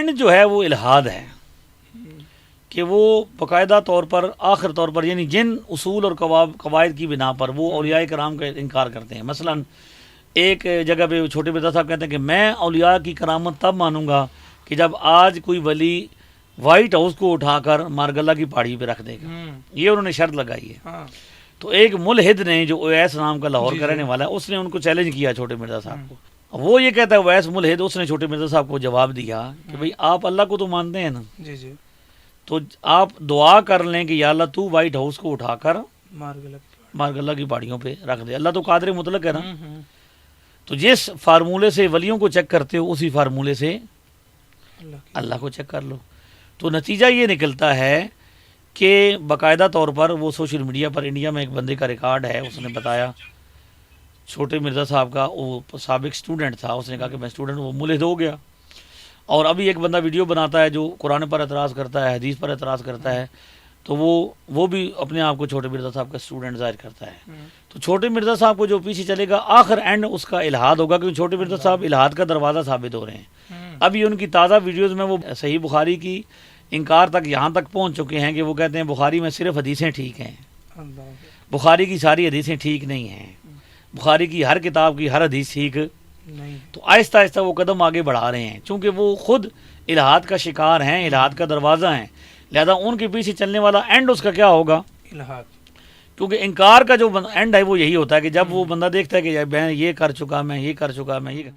And جو ہے وہ الہاد ہے کہ وہ باقاعدہ طور پر آخر طور پر یعنی جن اصول اور قواعد کی بنا پر وہ اولیاء کرام کا انکار کرتے ہیں. مثلا ایک جگہ پہ چھوٹے مرزا صاحب کہتے ہیں کہ میں اولیاء کی کرامت تب مانوں گا کہ جب آج کوئی ولی وائٹ ہاؤس کو اٹھا کر مارگلہ کی پہاڑی پہ رکھ دے گا. یہ انہوں نے شرط لگائی ہے. تو ایک ملحد نے جو اویس نام کا لاہور کا رہنے والا ہے اس نے ان کو چیلنج کیا چھوٹے مرزا صاحب کو. وہ یہ کہتا ہے اویس ملحد, اس نے چھوٹے مرزا صاحب کو جواب دیا کہ بھئی آپ اللہ کو تو مانتے ہیں نا, تو آپ دعا کر لیں کہ یا اللہ تو وائٹ ہاؤس کو اٹھا کر مارگلہ کی پہاڑیوں پہ رکھ دے. اللہ تو قادر مطلق ہے نا. تو جس فارمولے سے ولیوں کو چیک کرتے ہو اسی فارمولے سے اللہ کو چیک کر لو. تو نتیجہ یہ نکلتا ہے کہ باقاعدہ طور پر وہ سوشل میڈیا پر انڈیا میں ایک بندے کا ریکارڈ ہے, اس نے بتایا چھوٹے مرزا صاحب کا, وہ سابق سٹوڈنٹ تھا, اس نے کہا کہ میں سٹوڈنٹ, وہ ملحد ہو گیا. اور ابھی ایک بندہ ویڈیو بناتا ہے جو قرآن پر اعتراض کرتا ہے, حدیث پر اعتراض کرتا ہے, تو وہ بھی اپنے آپ کو چھوٹے مرزا صاحب کا اسٹوڈنٹ ظاہر کرتا ہے. تو چھوٹے مرزا صاحب کو جو پیچھے چلے گا آخر اینڈ اس کا الہاد ہوگا, کیونکہ چھوٹے مرزا صاحب الہاد کا دروازہ ثابت ہو رہے ہیں. ابھی ان کی تازہ ویڈیوز میں وہ صحیح بخاری کی انکار تک یہاں تک پہنچ چکے ہیں کہ وہ کہتے ہیں بخاری میں صرف حدیثیں ٹھیک ہیں, بخاری کی ساری حدیثیں ٹھیک نہیں ہیں, بخاری کی ہر کتاب کی ہر حدیث ٹھیک نہیں. تو آہستہ آہستہ وہ قدم آگے بڑھا رہے ہیں, چونکہ وہ خود الہاد کا شکار ہیں, الہاد کا دروازہ ہیں, لہذا ان کے پیچھے چلنے والا اینڈ اس کا کیا ہوگا, الہاد. کیونکہ انکار کا جو اینڈ ہے وہ یہی ہوتا ہے کہ جب وہ بندہ دیکھتا ہے کہ میں یہ کر چکا, میں یہ کر چکا, میں یہ